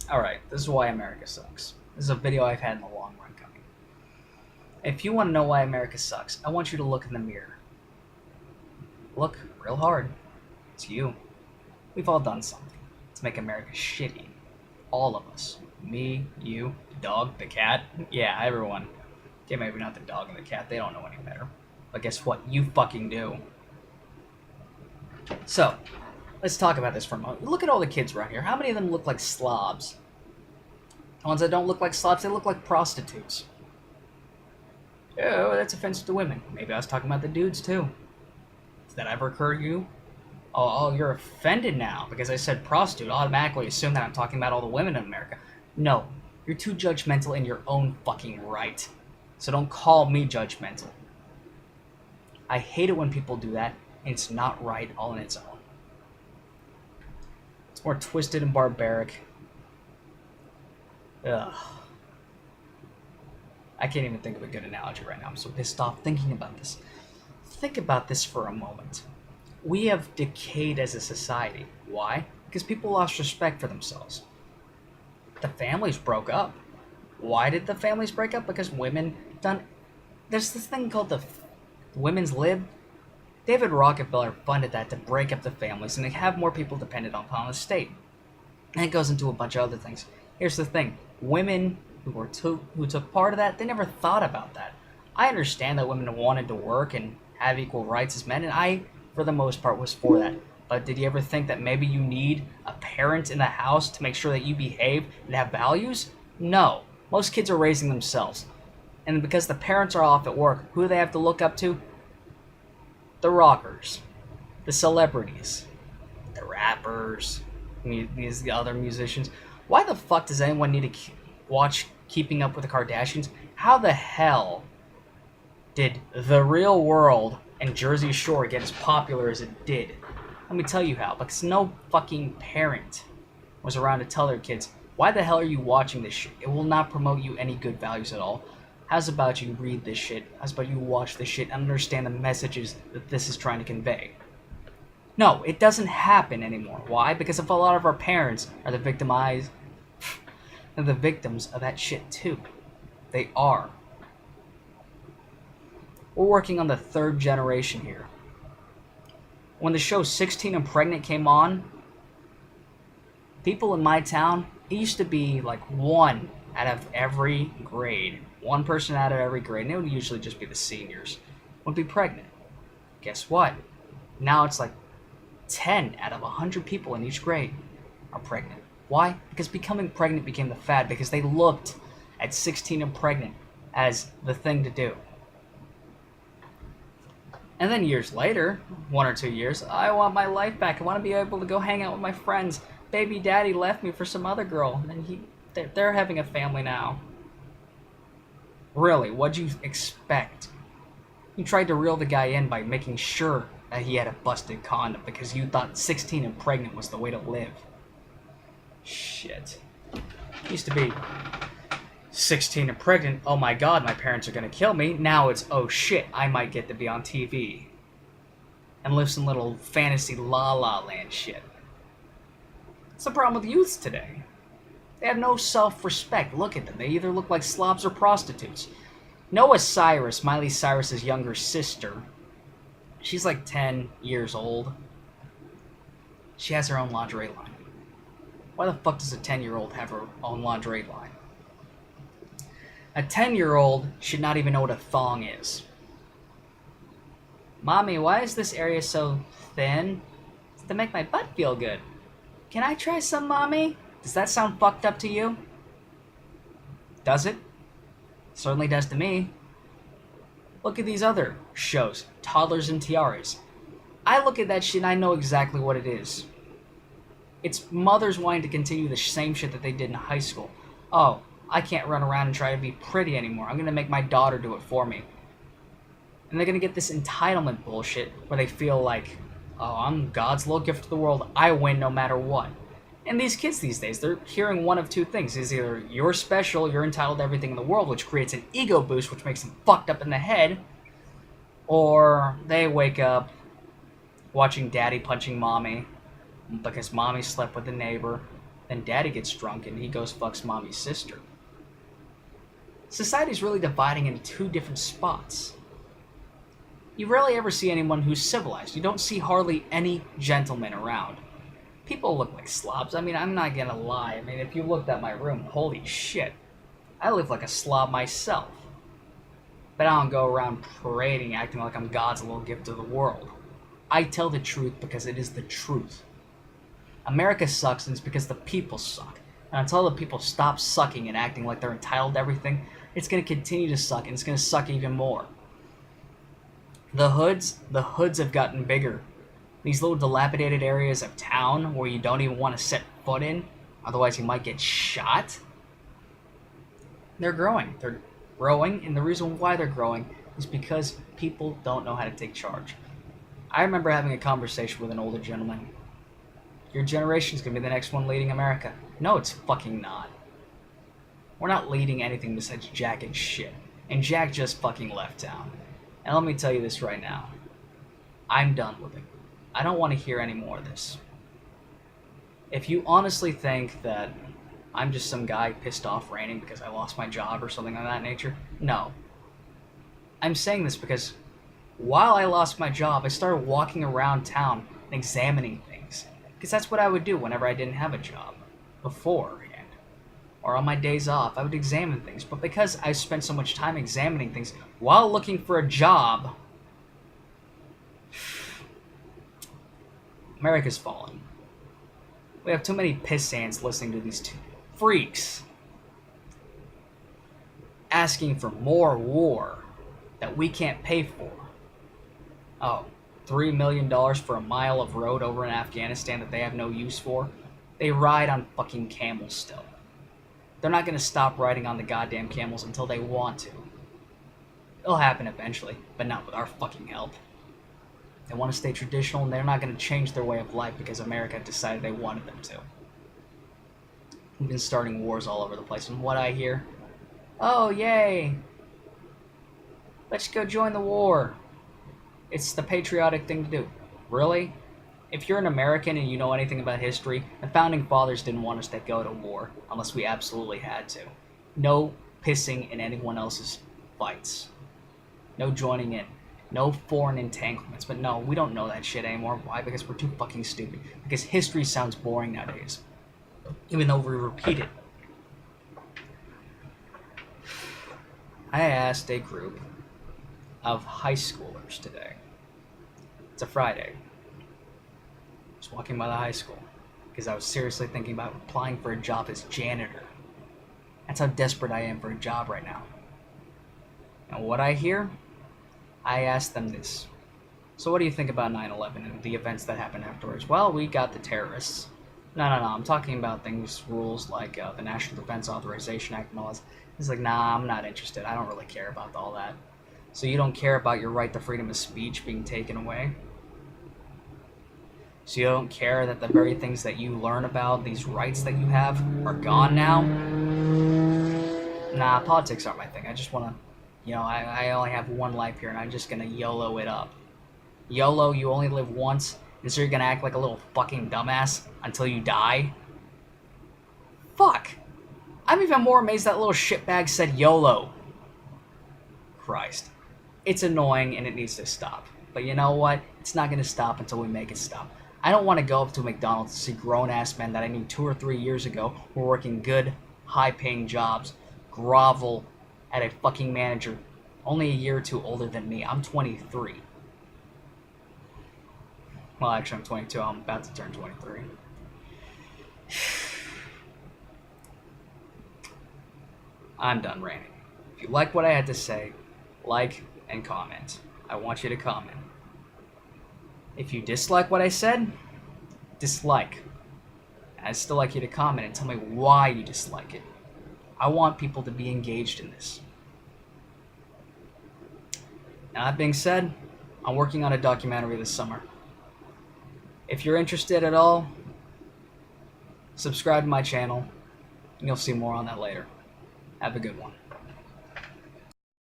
Alright, this is why America sucks. This is a video I've had in the long run coming. If you want to know why America sucks, I want you to look in the mirror. Look real hard. It's you. We've all done something to make America shitty. All of us. Me, you, the dog, the cat. Yeah, everyone. Okay, maybe not the dog and the cat, they don't know any better. But guess what? You fucking do. So, let's talk about this for a moment. Look at all the kids around here. How many of them look like slobs? The ones that don't look like slobs, they look like prostitutes. Oh, that's offensive to women. Maybe I was talking about the dudes too. Does that ever occur to you? Oh, you're offended now because I said prostitute. Automatically assume that I'm talking about all the women in America. No, you're too judgmental in your own fucking right. So don't call me judgmental. I hate it when people do that, and it's not right all on its own. It's more twisted and barbaric. Ugh. I can't even think of a good analogy right now. I'm so pissed off thinking about this. Think about this for a moment. We have decayed as a society. Why? Because people lost respect for themselves. The families broke up. Why did the families break up? Because women done. There's this thing called the women's lib. David Rockefeller funded that to break up the families and to have more people dependent upon the state. And it goes into a bunch of other things. Here's the thing: women who took part of that, they never thought about that. I understand that women wanted to work and have equal rights as men, and I, for the most part, was for that. But did you ever think that maybe you need a parent in the house to make sure that you behave and have values? No. Most kids are raising themselves. And because the parents are off at work, who do they have to look up to? The rockers, the celebrities, the rappers, the other musicians. Why the fuck does anyone need to watch Keeping Up with the Kardashians? How the hell did The Real World and Jersey Shore get as popular as it did? Let me tell you how. Because no fucking parent was around to tell their kids, why the hell are you watching this shit? It will not promote you any good values at all. How's about you read this shit? How's about you watch this shit and understand the messages that this is trying to convey? No, it doesn't happen anymore. Why? Because if a lot of our parents are the victimized, they're the victims of that shit too. They are. We're working on the third generation here. When the show 16 and Pregnant came on, people in my town, it used to be like one out of every grade. One person out of every grade, and it would usually just be the seniors, would be pregnant. Guess what? Now it's like 10 out of 100 people in each grade are pregnant. Why? Because becoming pregnant became the fad, because they looked at 16 and Pregnant as the thing to do. And then years later, 1 or 2 years, I want my life back. I want to be able to go hang out with my friends. Baby daddy left me for some other girl, and they're having a family now. Really, what'd you expect? You tried to reel the guy in by making sure that he had a busted condom because you thought 16 and pregnant was the way to live. Shit. Used to be 16 and pregnant, oh my god, my parents are gonna kill me. Now it's, oh shit, I might get to be on TV and live some little fantasy la la land shit. It's the problem with youths today. They have no self-respect. Look at them. They either look like slobs or prostitutes. Noah Cyrus, Miley Cyrus's younger sister, she's like 10 years old. She has her own lingerie line. Why the fuck does a 10-year-old have her own lingerie line? A 10-year-old should not even know what a thong is. Mommy, why is this area so thin? It's to make my butt feel good. Can I try some, Mommy? Does that sound fucked up to you? Does it? Certainly does to me. Look at these other shows. Toddlers and Tiaras. I look at that shit and I know exactly what it is. It's mothers wanting to continue the same shit that they did in high school. Oh, I can't run around and try to be pretty anymore. I'm going to make my daughter do it for me. And they're going to get this entitlement bullshit where they feel like, oh, I'm God's little gift to the world. I win no matter what. And these kids these days, they're hearing one of two things. Is either you're special, you're entitled to everything in the world, which creates an ego boost, which makes them fucked up in the head, or they wake up watching daddy punching mommy because mommy slept with the neighbor, Then daddy gets drunk and he goes fucks mommy's sister. Society's really dividing into two different spots. You rarely ever see anyone who's civilized. You don't see hardly any gentlemen around. People look like slobs. I mean, I'm not gonna lie. I mean, if you looked at my room, holy shit. I live like a slob myself. But I don't go around parading, acting like I'm God's little gift to the world. I tell the truth because it is the truth. America sucks, and it's because the people suck. And until the people stop sucking and acting like they're entitled to everything, it's going to continue to suck, and it's going to suck even more. The hoods have gotten bigger. These little dilapidated areas of town where you don't even want to set foot in, otherwise you might get shot. They're growing. They're growing, and the reason why they're growing is because people don't know how to take charge. I remember having a conversation with an older gentleman. Your generation's gonna be the next one leading America. No, it's fucking not. We're not leading anything besides Jack and shit. And Jack just fucking left town. And let me tell you this right now. I'm done with it. I don't want to hear any more of this. If you honestly think that I'm just some guy pissed off ranting because I lost my job or something of that nature, no. I'm saying this because while I lost my job, I started walking around town and examining things. Because that's what I would do whenever I didn't have a job beforehand. Or on my days off, I would examine things. But because I spent so much time examining things while looking for a job, America's fallen. We have too many pissants listening to these two freaks asking for more war that we can't pay for. Oh, $3 million for a mile of road over in Afghanistan that they have no use for? They ride on fucking camels still. They're not going to stop riding on the goddamn camels until they want to. It'll happen eventually, but not with our fucking help. They want to stay traditional, and they're not going to change their way of life because America decided they wanted them to. We've been starting wars all over the place, and what I hear? Oh, yay! Let's go join the war. It's the patriotic thing to do. Really? If you're an American and you know anything about history, the Founding Fathers didn't want us to go to war unless we absolutely had to. No pissing in anyone else's fights. No joining in. No foreign entanglements. But no, we don't know that shit anymore. Why? Because we're too fucking stupid. Because history sounds boring nowadays. Even though we repeat it. I asked a group of high schoolers today. It's a Friday. I was walking by the high school because I was seriously thinking about applying for a job as janitor. That's how desperate I am for a job right now. And what I hear, I asked them this. So what do you think about 9/11 and the events that happened afterwards? Well, we got the terrorists. No, I'm talking about rules like the National Defense Authorization Act and all this. It's like, nah, I'm not interested. I don't really care about all that. So you don't care about your right to freedom of speech being taken away? So you don't care that the very things that you learn about, these rights that you have, are gone now? Nah, politics aren't my thing. I just want to, I only have one life here, and I'm just going to YOLO it up. YOLO, you only live once, and so you're going to act like a little fucking dumbass until you die? Fuck! I'm even more amazed that little shitbag said YOLO. Christ. It's annoying, and it needs to stop. But you know what? It's not going to stop until we make it stop. I don't want to go up to McDonald's and see grown-ass men that I knew 2 or 3 years ago were working good, high-paying jobs, grovel at a fucking manager only a year or two older than me. I'm 23. Well, actually, I'm 22. I'm about to turn 23. I'm done ranting. If you like what I had to say, like and comment. I want you to comment. If you dislike what I said, dislike. I'd still like you to comment and tell me why you dislike it. I want people to be engaged in this. Now, that being said, I'm working on a documentary this summer. If you're interested at all, subscribe to my channel, and you'll see more on that later. Have a good one.